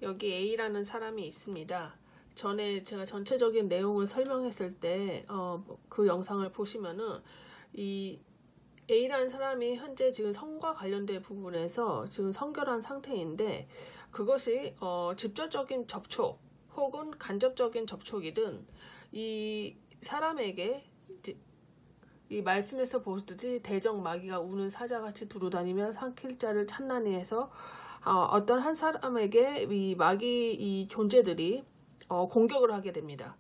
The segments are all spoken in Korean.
여기 A라는 사람이 있습니다. 전에 제가 전체적인 내용을 설명했을 때 그 영상을 보시면은 이 A라는 사람이 현재 지금 성과 관련된 부분에서 지금 성결한 상태인데, 그것이 직접적인 접촉 혹은 간접적인 접촉이든 이 사람에게 이 말씀에서 보듯이 대적 마귀가 우는 사자같이 두루다니며 삼킬 자를 찾나니 해서 어떤 한 사람에게 이 마귀 이 존재들이 공격을 하게 됩니다.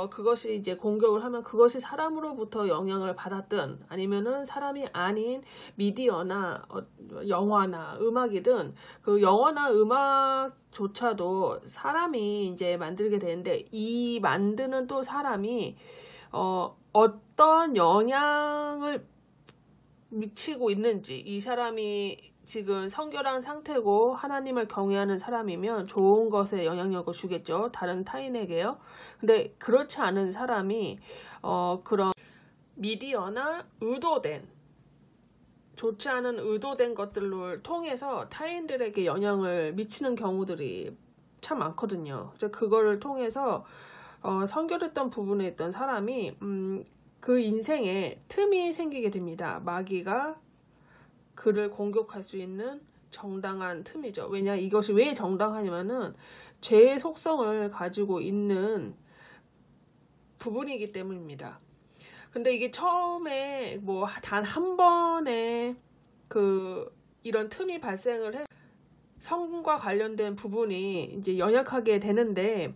그것이 이제 공격을 하면 그것이 사람으로부터 영향을 받았든 아니면은 사람이 아닌 미디어나 영화나 음악이든 그 영화나 음악조차도 사람이 이제 만들게 되는데, 이 만드는 또 사람이 어떤 영향을 미치고 있는지, 이 사람이 지금 성결한 상태고 하나님을 경외하는 사람이면 좋은 것에 영향력을 주겠죠. 다른 타인에게요. 근데 그렇지 않은 사람이 그런 미디어나 의도된, 좋지 않은 의도된 것들을 통해서 타인들에게 영향을 미치는 경우들이 참 많거든요. 그거를 통해서 성결했던 부분에 있던 사람이 그 인생에 틈이 생기게 됩니다. 마귀가 그를 공격할 수 있는 정당한 틈이죠. 왜냐, 이것이 왜 정당하냐면은 죄의 속성을 가지고 있는 부분이기 때문입니다. 근데 이게 처음에 뭐 단 한 번에 이런 틈이 발생을 해서 성과 관련된 부분이 이제 연약하게 되는데,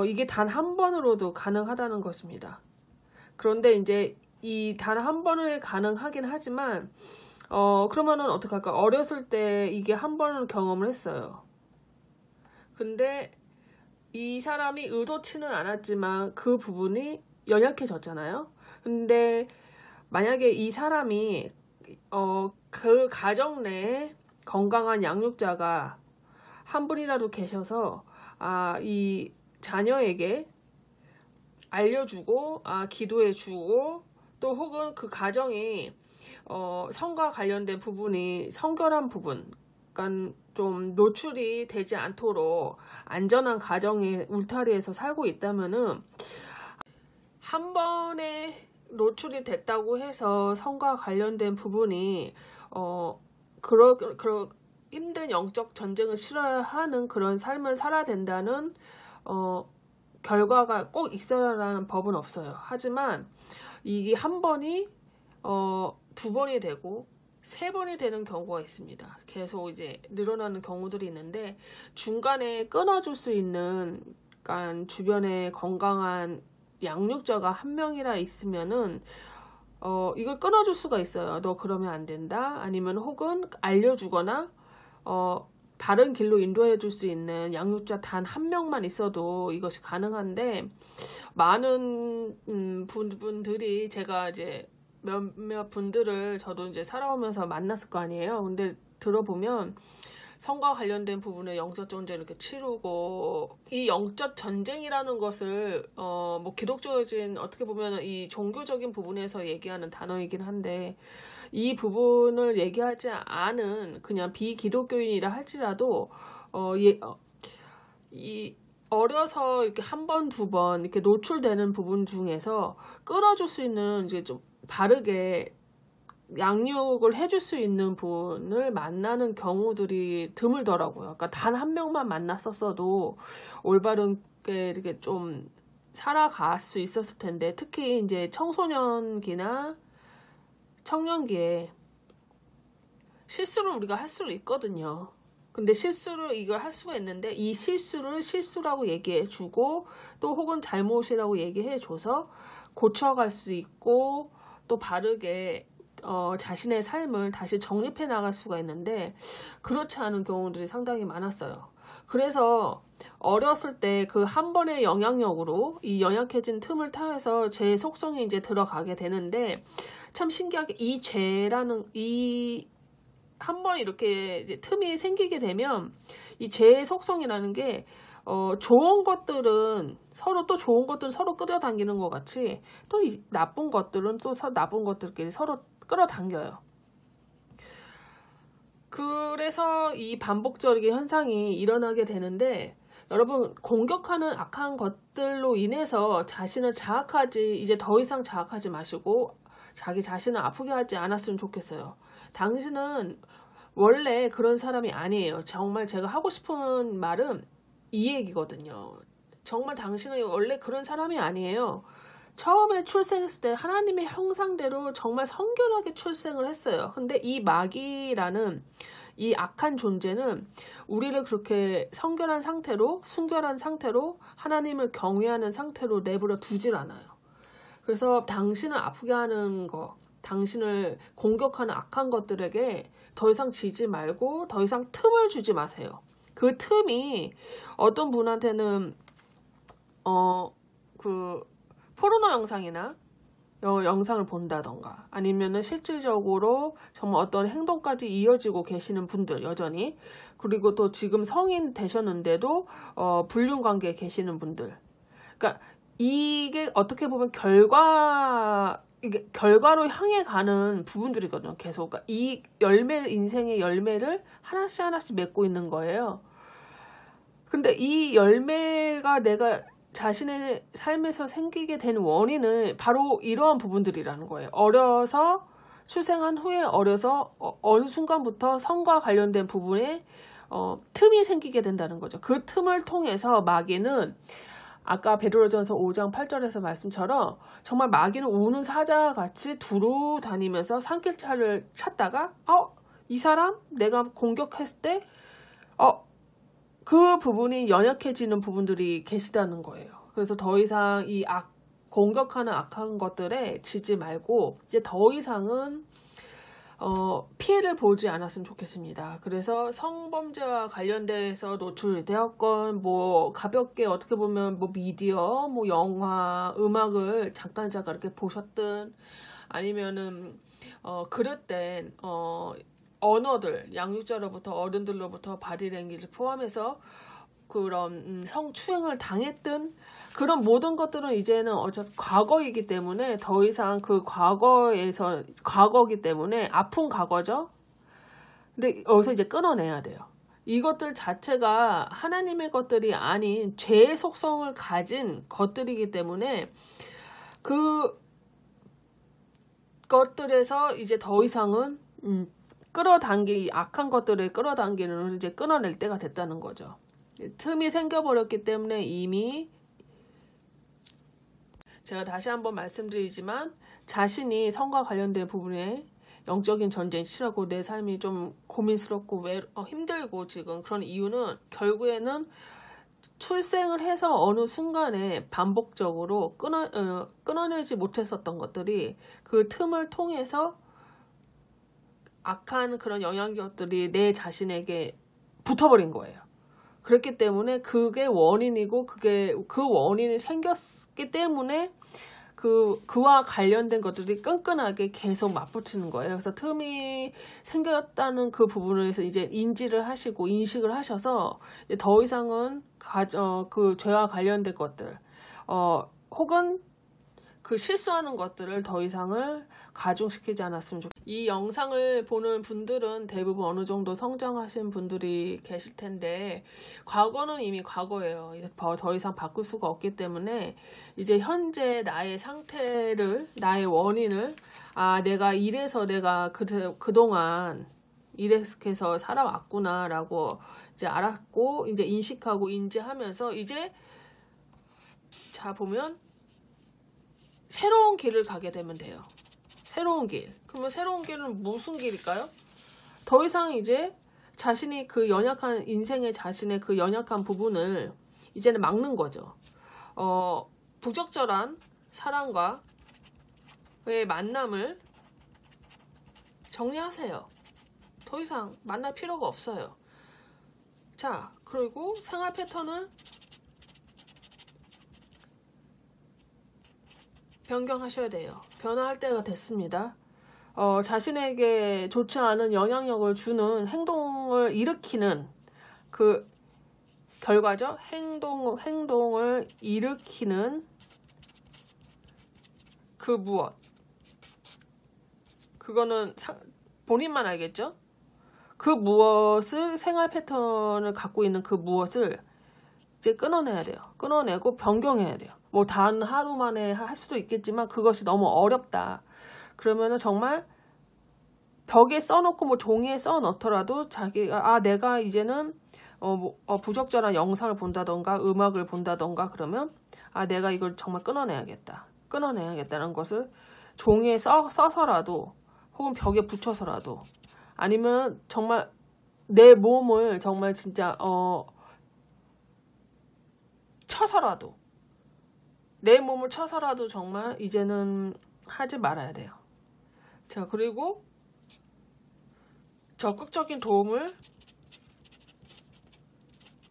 이게 단 한 번으로도 가능하다는 것입니다. 그런데 이제 이 단 한 번에 가능하긴 하지만 그러면은 어떡할까? 어렸을 때 이게 한 번은 경험을 했어요. 근데 이 사람이 의도치는 않았지만 그 부분이 연약해졌잖아요. 근데 만약에 이 사람이 그 가정 내에 건강한 양육자가 한 분이라도 계셔서 이 자녀에게 알려주고 기도해주고, 또 혹은 그 가정이 성과 관련된 부분이 성결한 부분, 그러니까 좀 노출이 되지 않도록 안전한 가정의 울타리에서 살고 있다면은, 한 번에 노출이 됐다고 해서 성과 관련된 부분이 그런 힘든 영적 전쟁을 싫어하는 그런 삶을 살아야 된다는 결과가 꼭 있어야라는 법은 없어요. 하지만 이게 한 번이 두 번이 되고 세 번이 되는 경우가 있습니다. 계속 이제 늘어나는 경우들이 있는데, 중간에 끊어줄 수 있는, 그러니까 주변에 건강한 양육자가 한 명이라 있으면은 이걸 끊어줄 수가 있어요. 너 그러면 안 된다. 아니면 혹은 알려주거나 다른 길로 인도해 줄 수 있는 양육자 단 한 명만 있어도 이것이 가능한데, 많은 분들이, 제가 이제 몇몇 분들을 저도 이제 살아오면서 만났을 거 아니에요. 근데 들어보면 성과 관련된 부분에 영적 전쟁을 이렇게 치르고, 이 영적 전쟁이라는 것을 뭐 기독교적인, 어떻게 보면 이 종교적인 부분에서 얘기하는 단어이긴 한데, 이 부분을 얘기하지 않은 그냥 비기독교인이라 할지라도 이 어려서 이렇게 한 번, 두 번 이렇게 노출되는 부분 중에서 끌어줄 수 있는, 이제 좀 바르게 양육을 해줄 수 있는 분을 만나는 경우들이 드물더라고요. 그러니까 단 한 명만 만났었어도 올바르게 이렇게 좀 살아갈 수 있었을 텐데, 특히 이제 청소년기나 청년기에 실수를 우리가 할 수는 있거든요. 근데 실수를 이걸 할 수가 있는데, 이 실수를 실수라고 얘기해 주고, 또 혹은 잘못이라고 얘기해 줘서 고쳐갈 수 있고, 또 바르게 자신의 삶을 다시 정립해 나갈 수가 있는데, 그렇지 않은 경우들이 상당히 많았어요. 그래서 어렸을 때 그 한 번의 영향력으로 이 연약해진 틈을 타해서 제 속성이 이제 들어가게 되는데, 참 신기하게 이 죄라는, 이 한 번 이렇게 이제 틈이 생기게 되면 이 죄의 속성이라는 게 좋은 것들은 서로, 또 좋은 것들은 서로 끌어당기는 것 같이, 또 이 나쁜 것들은 또 나쁜 것들끼리 서로 끌어당겨요. 그래서 이 반복적인 현상이 일어나게 되는데, 여러분, 공격하는 악한 것들로 인해서 자신을 자학하지, 이제 더 이상 자학하지 마시고 자기 자신을 아프게 하지 않았으면 좋겠어요. 당신은 원래 그런 사람이 아니에요. 정말 제가 하고 싶은 말은 이 얘기거든요. 정말 당신은 원래 그런 사람이 아니에요. 처음에 출생했을 때 하나님의 형상대로 정말 성결하게 출생을 했어요. 근데 이 마귀라는 이 악한 존재는 우리를 그렇게 성결한 상태로, 순결한 상태로, 하나님을 경외하는 상태로 내버려 두질 않아요. 그래서 당신을 아프게 하는 거, 당신을 공격하는 악한 것들에게 더 이상 지지 말고 더 이상 틈을 주지 마세요. 그 틈이 어떤 분한테는 포르노 영상이나 영상을 본다던가, 아니면은 실질적으로 정말 어떤 행동까지 이어지고 계시는 분들, 여전히, 그리고 또 지금 성인 되셨는데도 불륜 관계에 계시는 분들, 그러니까 이게 어떻게 보면 이게 결과로 향해 가는 부분들이거든요. 계속. 그러니까 이 인생의 열매를 하나씩 맺고 있는 거예요. 근데 이 열매가 내가 자신의 삶에서 생기게 된 원인은 바로 이러한 부분들이라는 거예요. 출생한 후에 어려서 어느 순간부터 성과 관련된 부분에 틈이 생기게 된다는 거죠. 그 틈을 통해서 마귀는, 아까 베드로전서 5장 8절에서 말씀처럼 정말 마귀는 우는 사자같이 두루 다니면서 산길차를 찾다가 이 사람 내가 공격했을 때 그 부분이 연약해지는 부분들이 계시다는 거예요. 그래서 더 이상 이 공격하는 악한 것들에 지지 말고 이제 더 이상은 피해를 보지 않았으면 좋겠습니다. 그래서 성범죄와 관련돼서 노출되었건, 뭐 가볍게 어떻게 보면 뭐 미디어, 뭐 영화, 음악을 잠깐 이렇게 보셨든, 아니면은 그릇된 언어들, 양육자로부터 어른들로부터 바디랭귀지를 포함해서 그런 성추행을 당했든, 그런 모든 것들은 이제는 어차피 과거이기 때문에 더 이상 그 과거이기 때문에 아픈 과거죠. 근데 여기서 이제 끊어내야 돼요. 이것들 자체가 하나님의 것들이 아닌 죄의 속성을 가진 것들이기 때문에 그 것들에서 이제 더 이상은 악한 것들을 끌어당기는 이제 끊어낼 때가 됐다는 거죠. 틈이 생겨버렸기 때문에 이미, 제가 다시 한번 말씀드리지만, 자신이 성과 관련된 부분에 영적인 전쟁이 치라고 내 삶이 좀 고민스럽고 힘들고 지금 그런 이유는 결국에는 출생을 해서 어느 순간에 반복적으로 끊어내지 못했었던 것들이 그 틈을 통해서 악한 그런 영향력들이 내 자신에게 붙어버린 거예요. 그렇기 때문에 그게 원인이고, 그 원인이 생겼기 때문에 그와 관련된 것들이 끈끈하게 계속 맞붙는 거예요. 그래서 틈이 생겼다는 그 부분에서 이제 인지를 하시고 인식을 하셔서 이제 더 이상은 그 죄와 관련된 것들, 혹은 그 실수하는 것들을 더 이상을 가중시키지 않았으면 좋겠어요. 이 영상을 보는 분들은 대부분 어느 정도 성장하신 분들이 계실 텐데, 과거는 이미 과거예요. 더 이상 바꿀 수가 없기 때문에 이제 현재 나의 상태를, 나의 원인을, 내가 이래서 내가 그동안 이래서 살아왔구나 라고 이제 알았고, 이제 인식하고 인지하면서 이제 보면 새로운 길을 가게 되면 돼요. 새로운 길. 그러면 새로운 길은 무슨 길일까요? 더 이상 이제 자신이 그 연약한, 인생의 자신의 그 연약한 부분을 이제는 막는 거죠. 부적절한 사람과의 만남을 정리하세요. 더 이상 만날 필요가 없어요. 자, 그리고 생활 패턴을 변경하셔야 돼요. 변화할 때가 됐습니다. 자신에게 좋지 않은 영향력을 주는 행동을 일으키는 그 결과죠. 행동을 일으키는 그 무엇. 그거는 본인만 알겠죠? 그 무엇을 생활 패턴을 갖고 있는 그 무엇을 이제 끊어내야 돼요. 끊어내고 변경해야 돼요. 뭐 단 하루 만에 할 수도 있겠지만 그것이 너무 어렵다. 그러면은 정말 벽에 써놓고 뭐 종이에 써놓더라도 자기가 내가 이제는 부적절한 영상을 본다던가 음악을 본다던가 그러면 내가 이걸 정말 끊어내야겠다는 것을 종이에 써서라도 혹은 벽에 붙여서라도 아니면 정말 내 몸을 정말 진짜 쳐서라도 내 몸을 쳐서라도 정말 이제는 하지 말아야 돼요. 자, 그리고 적극적인 도움을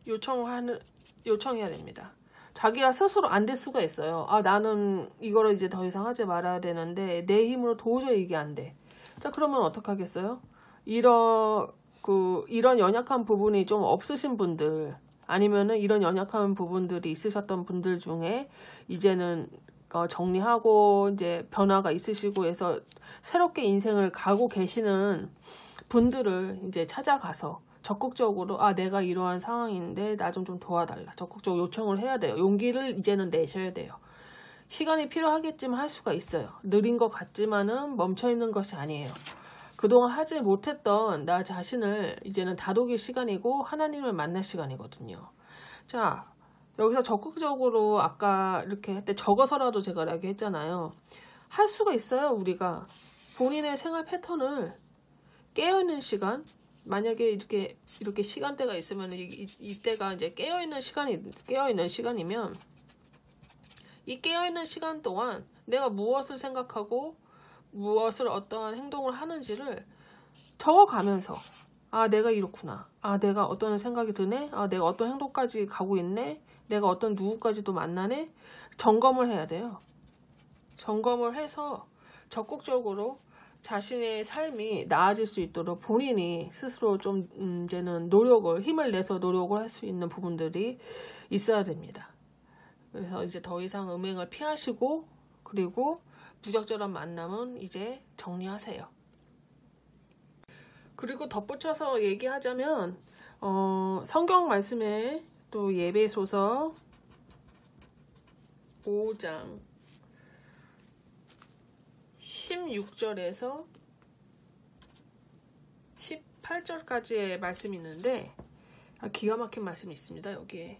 요청해야 됩니다. 자기가 스스로 안 될 수가 있어요. 나는 이거를 이제 더 이상 하지 말아야 되는데 내 힘으로 도저히 이게 안 돼. 자, 그러면 어떡하겠어요? 이런 연약한 부분이 좀 없으신 분들 아니면은 이런 연약한 부분들이 있으셨던 분들 중에 이제는 정리하고 이제 변화가 있으시고 해서 새롭게 인생을 가고 계시는 분들을 이제 찾아가서 적극적으로 내가 이러한 상황인데 나 좀 도와달라. 적극적으로 요청을 해야 돼요. 용기를 이제는 내셔야 돼요. 시간이 필요하겠지만 할 수가 있어요. 느린 것 같지만은 멈춰있는 것이 아니에요. 그동안 하지 못했던 나 자신을 이제는 다독일 시간이고 하나님을 만날 시간이거든요. 자, 여기서 적극적으로 아까 이렇게 할 때 적어서라도 제가 이렇게 했잖아요. 할 수가 있어요. 우리가 본인의 생활 패턴을 깨어있는 시간, 만약에 이렇게 시간대가 있으면 이때가 이제 깨어있는 시간이면 이 깨어있는 시간 동안 내가 무엇을 생각하고 무엇을 어떠한 행동을 하는지를 적어가면서 내가 이렇구나. 내가 어떤 생각이 드네. 내가 어떤 행동까지 가고 있네. 내가 어떤 누구까지도 만나네. 점검을 해야 돼요. 점검을 해서 적극적으로 자신의 삶이 나아질 수 있도록 본인이 스스로 좀 이제는 힘을 내서 노력을 할 수 있는 부분들이 있어야 됩니다. 그래서 이제 더 이상 음행을 피하시고 그리고 부적절한 만남은 이제 정리하세요. 그리고 덧붙여서 얘기하자면 성경 말씀에 또 예배소서 5장 16절에서 18절까지의 말씀이 있는데 기가 막힌 말씀이 있습니다. 여기에.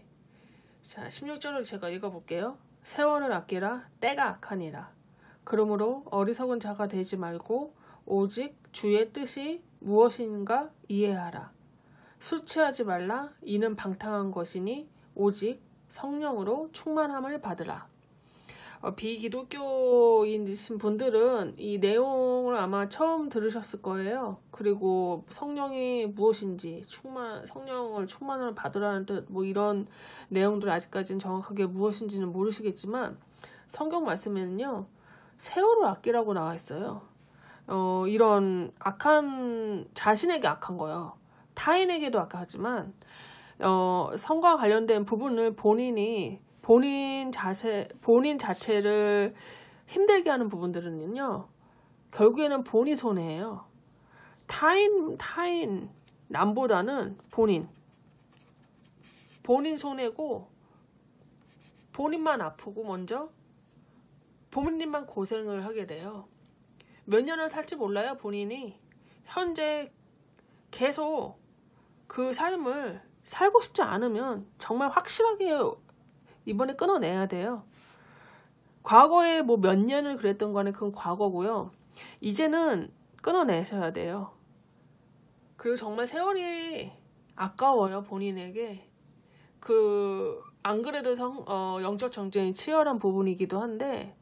자, 16절을 제가 읽어볼게요. 세월을 아끼라 때가 악하니라. 그러므로 어리석은 자가 되지 말고 오직 주의 뜻이 무엇인가 이해하라. 술 취하지 말라. 이는 방탕한 것이니 오직 성령으로 충만함을 받으라. 비기독교인이신 분들은 이 내용을 아마 처음 들으셨을 거예요. 그리고 성령이 무엇인지 성령을 충만을 받으라는 뜻 이런 내용들 아직까지는 정확하게 무엇인지는 모르시겠지만 성경 말씀에는요. 세월을 아끼라고 나와 있어요. 이런 자신에게 악한 거요. 타인에게도 악하지만 성과 관련된 부분을 본인 자체를 힘들게 하는 부분들은요. 결국에는 본인 손해예요. 타인 남보다는 본인 손해고 본인만 아프고 먼저 본인만 고생을 하게 돼요. 몇 년을 살지 몰라요. 본인이 현재 계속 그 삶을 살고 싶지 않으면 정말 확실하게 이번에 끊어내야 돼요. 과거에 몇 년을 그랬던 거는 그건 과거고요. 이제는 끊어내셔야 돼요. 그리고 정말 세월이 아까워요. 본인에게. 안 그래도 영적 전쟁이 치열한 부분이기도 한데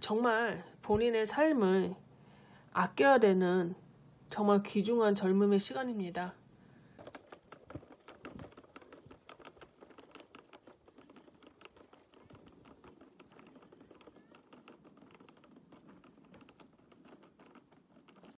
정말 본인의 삶을 아껴야 되는 정말 귀중한 젊음의 시간입니다.